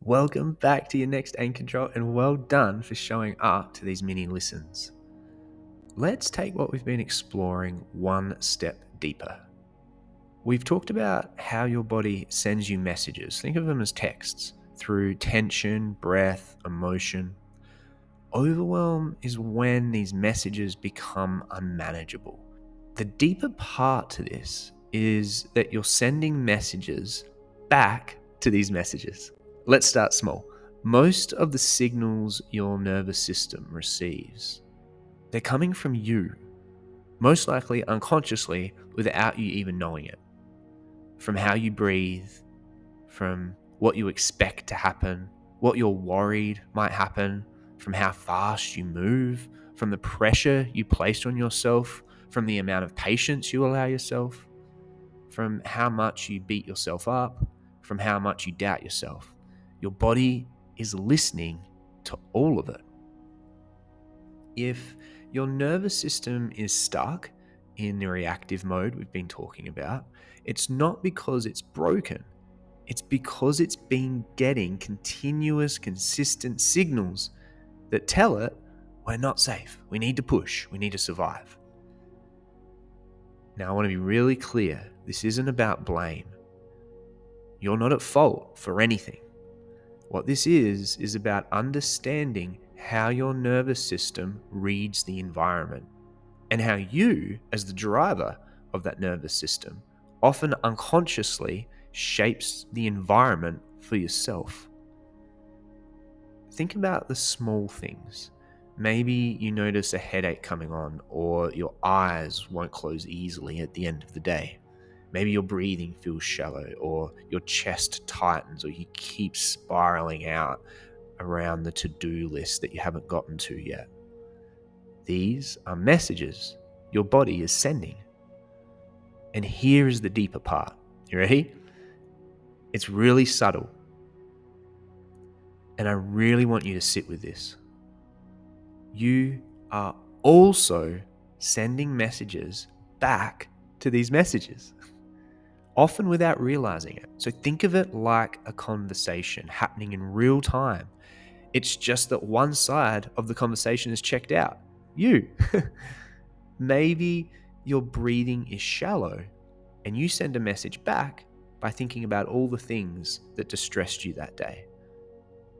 Welcome back to your next aim control, and well done for showing up to these mini listens. Let's take what we've been exploring one step deeper. We've talked about how your body sends you messages. Think of them as texts through tension, breath, emotion. Overwhelm is when these messages become unmanageable. The deeper part to this is that you're sending messages back to these messages. Let's start small. Most of the signals your nervous system receives, they're coming from you, most likely unconsciously without you even knowing it. From how you breathe, from what you expect to happen, what you're worried might happen, from how fast you move, from the pressure you place on yourself, from the amount of patience you allow yourself, from how much you beat yourself up, from how much you doubt yourself. Your body is listening to all of it. If your nervous system is stuck in the reactive mode we've been talking about, it's not because it's broken. It's because it's been getting continuous, consistent signals that tell it we're not safe. We need to push. We need to survive. Now, I want to be really clear. This isn't about blame. You're not at fault for anything. What this is about understanding how your nervous system reads the environment and how you, as the driver of that nervous system, often unconsciously shapes the environment for yourself. Think about the small things. Maybe you notice a headache coming on, or your eyes won't close easily at the end of the day. Maybe your breathing feels shallow, or your chest tightens, or you keep spiraling out around the to-do list that you haven't gotten to yet. These are messages your body is sending. And here is the deeper part. You ready? It's really subtle. And I really want you to sit with this. You are also sending messages back to these messages, often without realizing it. So think of it like a conversation happening in real time. It's just that one side of the conversation is checked out. You. Maybe your breathing is shallow and you send a message back by thinking about all the things that distressed you that day.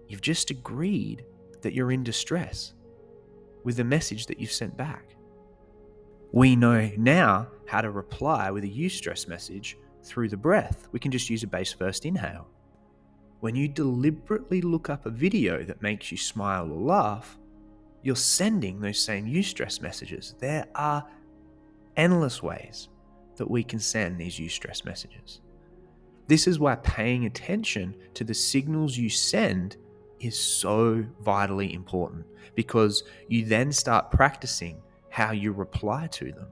You've just agreed that you're in distress with the message that you've sent back. We know now how to reply with a eustress message through the breath. We can just use a base first inhale. When you deliberately look up a video that makes you smile or laugh, you're sending those same eustress messages. There are endless ways that we can send these eustress messages. This is why paying attention to the signals you send is so vitally important, because you then start practicing how you reply to them.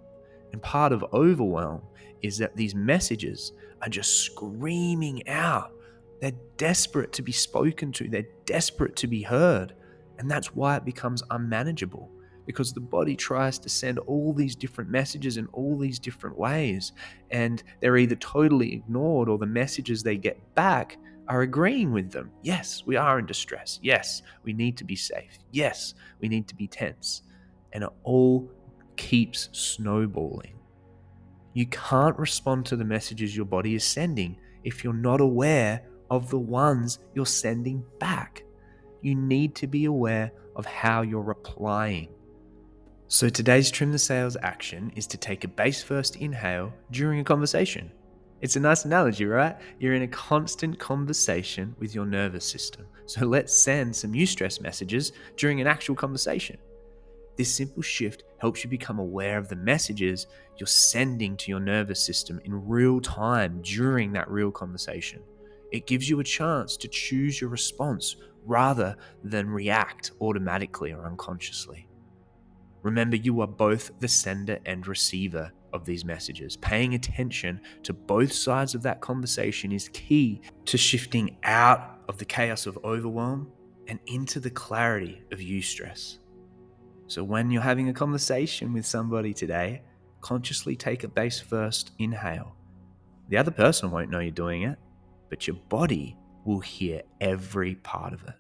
And part of overwhelm is that these messages are just screaming out. They're desperate to be spoken to. They're desperate to be heard. And that's why it becomes unmanageable, because the body tries to send all these different messages in all these different ways. And they're either totally ignored, or the messages they get back are agreeing with them. Yes, we are in distress. Yes, we need to be safe. Yes, we need to be tense. And it all keeps snowballing. You can't respond to the messages your body is sending if you're not aware of the ones you're sending back. You need to be aware of how you're replying. So today's Trim the Sails action is to take a base first inhale during a conversation. It's a nice analogy, right? You're in a constant conversation with your nervous system. So let's send some eustress messages during an actual conversation. This simple shift helps you become aware of the messages you're sending to your nervous system in real time during that real conversation. It gives you a chance to choose your response rather than react automatically or unconsciously. Remember, you are both the sender and receiver of these messages. Paying attention to both sides of that conversation is key to shifting out of the chaos of overwhelm and into the clarity of eustress. So when you're having a conversation with somebody today, consciously take a base first inhale. The other person won't know you're doing it, but your body will hear every part of it.